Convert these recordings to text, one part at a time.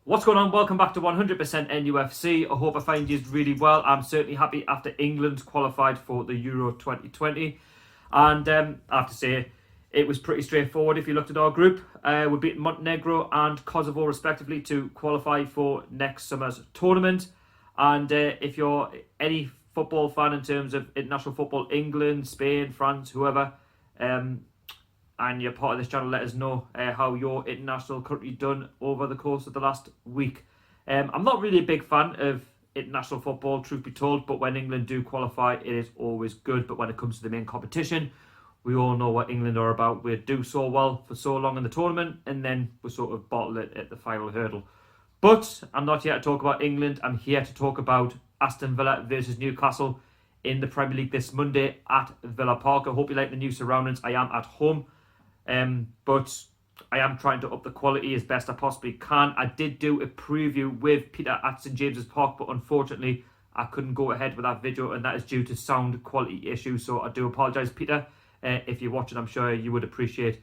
What's going on? Welcome back to 100% NUFC. I hope I find you really well. I'm certainly happy after England qualified for the Euro 2020. And I have to say, it was pretty straightforward if you looked at our group. We beat Montenegro and Kosovo respectively to qualify for next summer's tournament. And if you're any football fan in terms of international football, England, Spain, France, whoever, and you're part of this channel, let us know how your international country done over the course of the last week. I'm not really a big fan of international football, truth be told, but when England do qualify, it is always good. But when it comes to the main competition, we all know what England are about. We do so well for so long in the tournament, and then we sort of bottle it at the final hurdle. But I'm not here to talk about England. I'm here to talk about Aston Villa versus Newcastle in the Premier League this Monday at Villa Park. I hope you like the new surroundings. I am at home. But I am trying to up the quality as best I possibly can. I did do a preview with Peter at St James's Park, but unfortunately I couldn't go ahead with that video, and that is due to sound quality issues. So I do apologise, Peter. If you're watching, I'm sure you would appreciate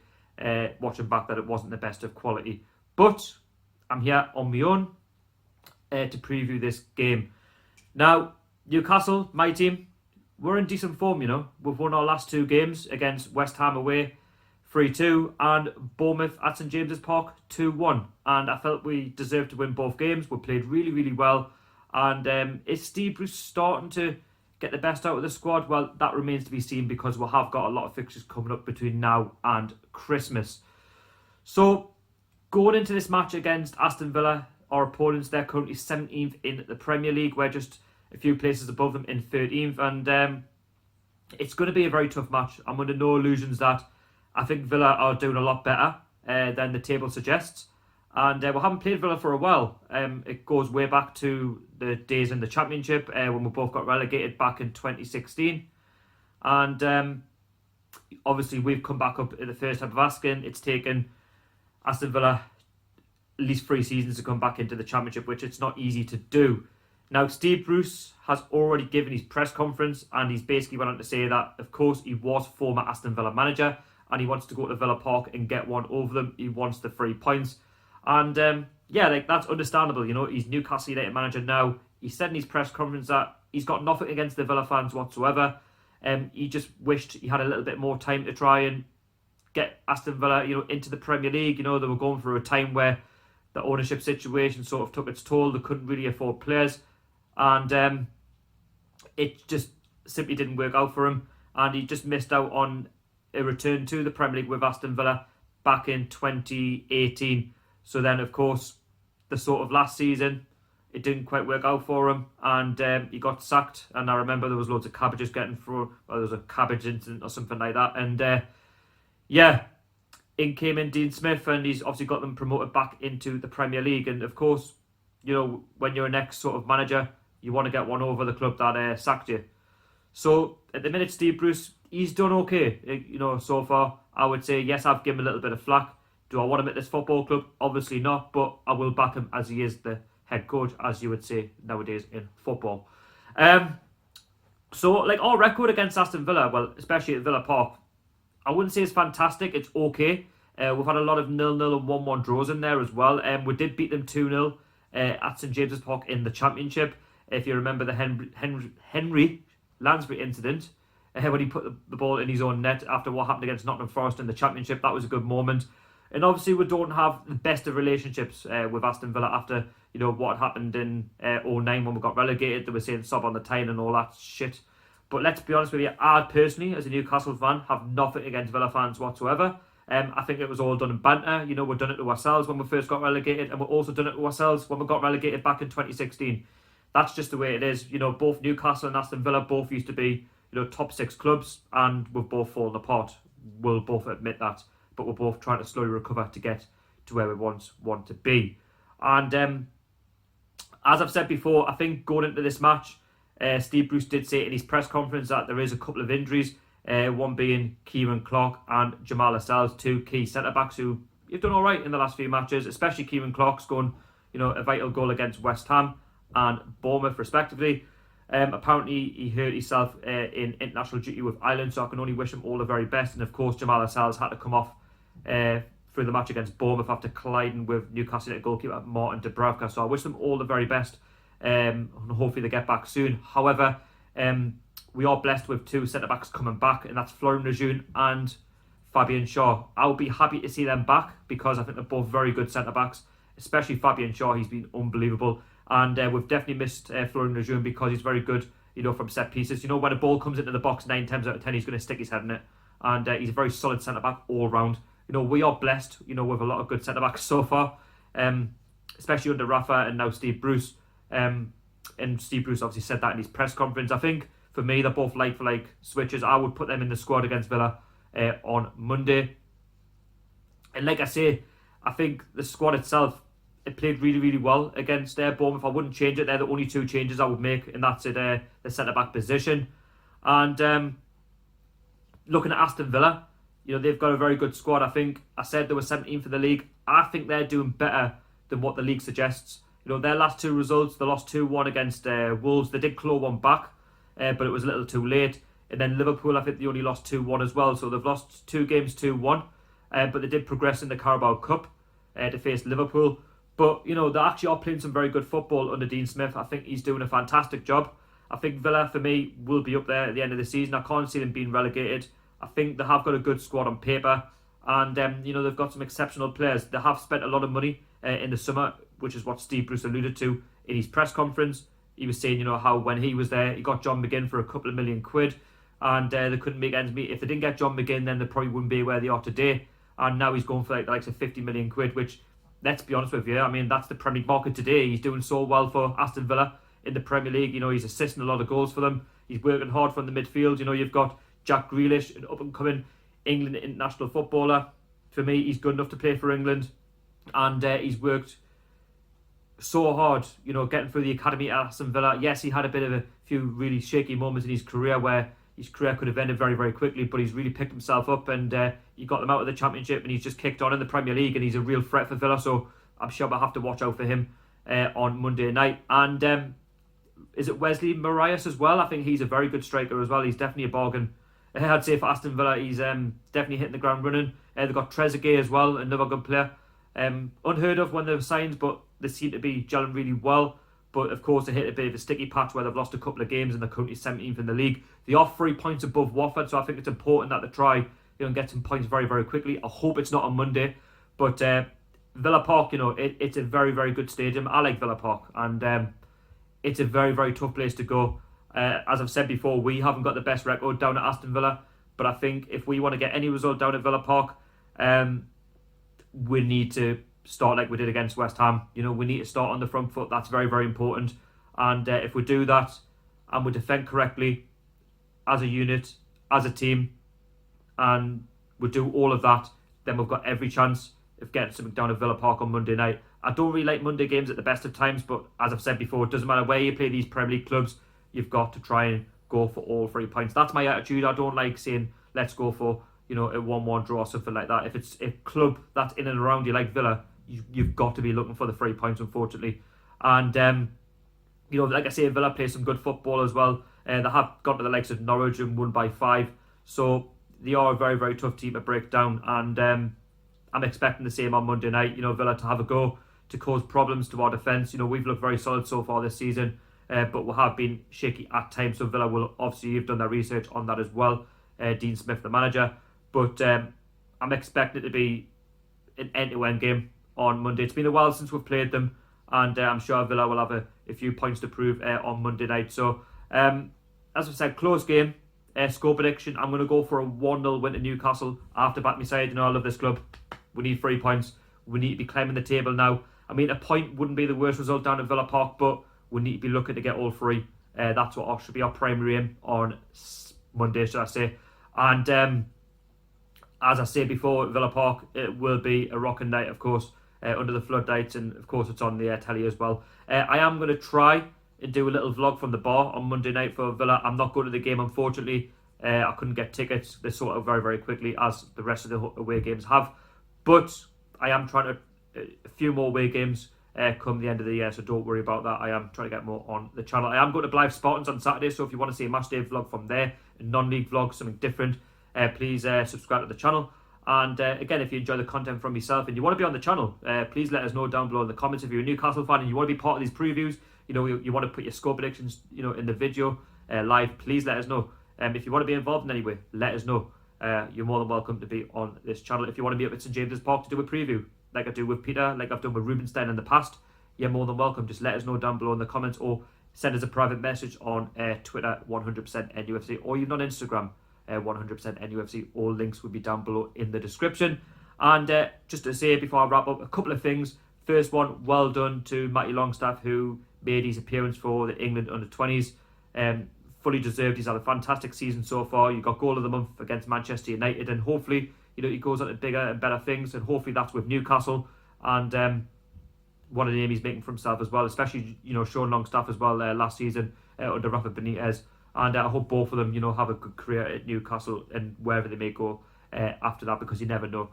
watching back that it wasn't the best of quality. But I'm here on my own to preview this game. Now, Newcastle, my team, we're in decent form, you know. We've won our last two games against West Ham away, 3-2, and Bournemouth at St James's Park 2-1, and I felt we deserved to win both games. We played really well, and is Steve Bruce starting to get the best out of the squad? Well, that remains to be seen, because we have got a lot of fixtures coming up between now and Christmas. So going into this match against Aston Villa, our opponents, they're currently 17th in the Premier League. We're just a few places above them in 13th, and it's going to be a very tough match. I'm under no illusions that I think Villa are doing a lot better than the table suggests. And we haven't played Villa for a while. It goes way back to the days in the Championship when we both got relegated back in 2016. And obviously we've come back up in the first half of Aston. It's taken Aston Villa at least 3 seasons to come back into the Championship, which it's not easy to do. Now, Steve Bruce has already given his press conference, and he's basically went on to say that, of course, he was former Aston Villa manager, and he wants to go to Villa Park and get one over them. He wants the 3 points. And yeah, like, that's understandable. You know, he's Newcastle United manager now. He said in his press conference that he's got nothing against the Villa fans whatsoever. He just wished he had a little bit more time to try and get Aston Villa, you know, into the Premier League. You know, they were going through a time where the ownership situation sort of took its toll. They couldn't really afford players. And it just simply didn't work out for him. And he just missed out on a return to the Premier League with Aston Villa back in 2018. So then, of course, the sort of last season, it didn't quite work out for him, and he got sacked. And I remember there was loads of cabbages getting through, or there was a cabbage incident or something like that. And yeah, in came in Dean Smith, and he's obviously got them promoted back into the Premier League. And of course, you know, when you're an ex sort of manager, you want to get one over the club that sacked you. So at the minute, Steve Bruce, he's done okay, you know, so far. I would say, yes, I've given him a little bit of flack. Do I want him at this football club? Obviously not, but I will back him as he is the head coach, as you would say nowadays in football. So, like, our record against Aston Villa, well, especially at Villa Park, I wouldn't say it's fantastic. It's okay. We've had a lot of 0-0 and 1-1 draws in there as well. We did beat them 2-0 at St James's Park in the Championship. If you remember the Henry Lansbury incident, when he put the ball in his own net after what happened against Nottingham Forest in the Championship, that was a good moment. And obviously we don't have the best of relationships with Aston Villa after, you know, what happened in 2009 when we got relegated. They were saying sob on the tyne and all that shit. But let's be honest with you, I personally, as a Newcastle fan, have nothing against Villa fans whatsoever. I think it was all done in banter. You know, we've done it to ourselves when we first got relegated, and we've also done it to ourselves when we got relegated back in 2016. That's just the way it is. You know, both Newcastle and Aston Villa both used to be, you know, top 6 clubs, and we've both fallen apart. We'll both admit that. But we're both trying to slowly recover to get to where we once want to be. And as I've said before, I think going into this match, Steve Bruce did say in his press conference that there is a couple of injuries, one being Kieran Clark and Jamal Lascelles, 2 key centre-backs who have done all right in the last few matches, especially Kieran Clark's gone, you know, a vital goal against West Ham and Bournemouth respectively. Apparently he hurt himself in international duty with Ireland, so I can only wish him all the very best. And of course Jamal Lascelles had to come off through the match against Bournemouth after colliding with Newcastle United goalkeeper Martin Dubravka. So I wish them all the very best, and hopefully they get back soon. However, we are blessed with two centre-backs coming back, and that's Florian Lejeune and Fabian Shaw. I would be happy to see them back because I think they're both very good centre-backs, especially Fabian Shaw. He's been unbelievable. And we've definitely missed Florian Lejeune because he's very good, from set pieces. When a ball comes into the box 9 times out of 10, he's going to stick his head in it. And he's a very solid centre-back all round. We are blessed, with a lot of good centre-backs so far, especially under Rafa and now Steve Bruce. And Steve Bruce obviously said that in his press conference. I think, for me, they're both like-for-like switches. I would put them in the squad against Villa on Monday. And like I say, I think the squad itself, it played really, really well against Bournemouth. I wouldn't change it. They're the only 2 changes I would make, and that's at the centre-back position. And looking at Aston Villa, they've got a very good squad. I think I said they were 17th for the league. I think they're doing better than what the league suggests. Their last 2 results, they lost 2-1 against Wolves. They did claw one back, but it was a little too late. And then Liverpool, I think they only lost 2-1 as well. So they've lost 2 games 2-1. But they did progress in the Carabao Cup to face Liverpool. But, they actually are playing some very good football under Dean Smith. I think he's doing a fantastic job. I think Villa, for me, will be up there at the end of the season. I can't see them being relegated. I think they have got a good squad on paper. And, they've got some exceptional players. They have spent a lot of money in the summer, which is what Steve Bruce alluded to in his press conference. He was saying, how when he was there, he got John McGinn for a couple of million quid. And they couldn't make ends meet. If they didn't get John McGinn, then they probably wouldn't be where they are today. And now he's going for the likes of 50 million quid, which, let's be honest with you, that's the Premier League market today. He's doing so well for Aston Villa in the Premier League. He's assisting a lot of goals for them. He's working hard from the midfield. You've got Jack Grealish, an up-and-coming England international footballer. For me, he's good enough to play for England. And he's worked so hard, getting through the academy at Aston Villa. Yes, he had a few really shaky moments in his career where his career could have ended very, very quickly, but he's really picked himself up and he got them out of the Championship and he's just kicked on in the Premier League and he's a real threat for Villa, so I'm sure we'll have to watch out for him on Monday night. And is it Wesley Moraes as well? I think he's a very good striker as well. He's definitely a bargain. I'd say for Aston Villa, he's definitely hitting the ground running. They've got Trezeguet as well, another good player. Unheard of when they were signed, but they seem to be gelling really well. But of course, they hit a bit of a sticky patch where they've lost a couple of games and they're currently 17th in the league. They are 3 points above Watford, so I think it's important that they try and get some points very, very quickly. I hope it's not on Monday. But Villa Park, it's a very, very good stadium. I like Villa Park, and it's a very, very tough place to go. As I've said before, we haven't got the best record down at Aston Villa, but I think if we want to get any result down at Villa Park, we need to start like we did against West Ham. We need to start on the front foot. That's very, very important. And if we do that and we defend correctly as a unit, as a team, and we do all of that, then we've got every chance of getting something down at Villa Park on Monday night. I don't really like Monday games at the best of times, but as I've said before, it doesn't matter where you play these Premier League clubs, you've got to try and go for all 3 points. That's my attitude. I don't like saying, let's go for, a 1-1 draw or something like that. If it's a club that's in and around you like Villa, you've got to be looking for the 3 points, unfortunately. And, like I say, Villa play some good football as well. They have got to the likes of Norwich and won by 5. So they are a very, very tough team to break down. And I'm expecting the same on Monday night. Villa to have a go, to cause problems to our defence. We've looked very solid so far this season, but we have been shaky at times. So Villa will obviously have done their research on that as well. Dean Smith, the manager. But I'm expecting it to be an end-to-end game on Monday. It's been a while since we've played them, and I'm sure Villa will have a few points to prove on Monday night. So, as I said, close game. Score prediction, I'm going to go for a 1-0 win to Newcastle. I have to back my side. I love this club. We need 3 points. We need to be climbing the table now. A point wouldn't be the worst result down at Villa Park, but we need to be looking to get all 3. That's what should be our primary aim on Monday, should I say. And as I said before, at Villa Park, it will be a rocking night, of course, under the floodlights, and of course it's on the telly as well. I am going to try and do a little vlog from the bar on Monday night for Villa. I'm not going to the game, unfortunately. I couldn't get tickets. They sold out very, very quickly, as the rest of the away games have. But I am trying to a few more away games come the end of the year, so don't worry about that. I am trying to get more on the channel. I am going to Blythe Spartans on Saturday, so if you want to see a match day vlog from there, a non-league vlog, something different, please subscribe to the channel. And again, if you enjoy the content from myself and you want to be on the channel, please let us know down below in the comments. If you're a Newcastle fan and you want to be part of these previews, you want to put your score predictions, in the video live, please let us know. If you want to be involved in any way, let us know. You're more than welcome to be on this channel. If you want to be up at St James's Park to do a preview, like I do with Peter, like I've done with Rubenstein in the past, you're more than welcome. Just let us know down below in the comments, or send us a private message on Twitter, 100%NUFC, or even on Instagram, 100%NUFC. All links will be down below in the description. And just to say before I wrap up, a couple of things. First one, well done to Matty Longstaff, who made his appearance for the England under-20s. Fully deserved. He's had a fantastic season so far. You got goal of the month against Manchester United, and hopefully, he goes on to bigger and better things, and hopefully that's with Newcastle. And what a name he's making for himself as well, especially, Sean Longstaff as well last season under Rafa Benitez. And I hope both of them, have a good career at Newcastle and wherever they may go after that, because you never know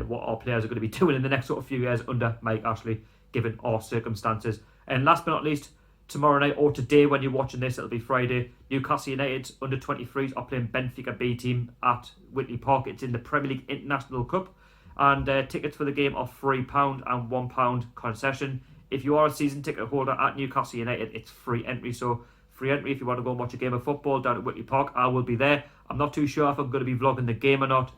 what our players are going to be doing in the next sort of few years under Mike Ashley, given our circumstances. And last but not least, tomorrow night, or today when you're watching this, it'll be Friday, Newcastle United under-23s are playing Benfica B team at Whitley Park. It's in the Premier League International Cup, and tickets for the game are £3 and £1 concession. If you are a season ticket holder at Newcastle United, it's free entry. So free entry if you want to go and watch a game of football down at Whitley Park. I will be there. I'm not too sure if I'm going to be vlogging the game or not.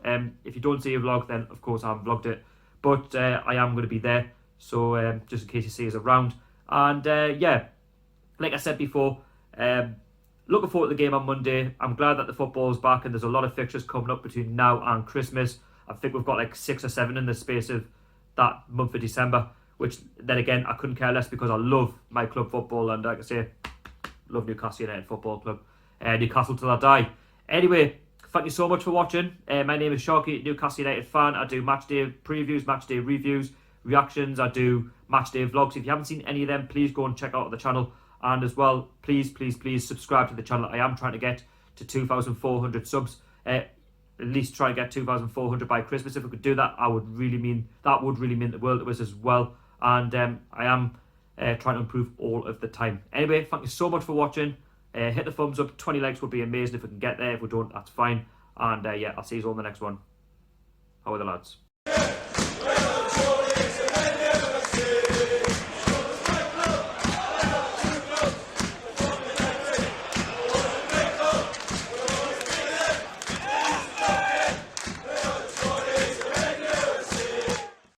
If you don't see a vlog, then of course I haven't vlogged it, but I am going to be there. So just in case you see us around. And yeah, like I said before, looking forward to the game on Monday. I'm glad that the football's back, and there's a lot of fixtures coming up between now and Christmas. I think we've got like 6 or 7 in the space of that month of December, which then again, I couldn't care less, because I love my club football, and like I say, love Newcastle United Football Club. Newcastle till I die. Anyway, thank you so much for watching. My name is Sharky, Newcastle United fan. I do match day previews, match day reviews, reactions. I do match day vlogs. If you haven't seen any of them, please go and check out the channel. And as well, please subscribe to the channel. I am trying to get to 2,400 subs. At least try and get 2,400 by Christmas. If we could do that, that would really mean the world to us as well. And I am trying to improve all of the time. Anyway, thank you so much for watching. Hit the thumbs up. 20 likes would be amazing if we can get there. If we don't, that's fine. And yeah, I'll see you all in the next one. How are the lads?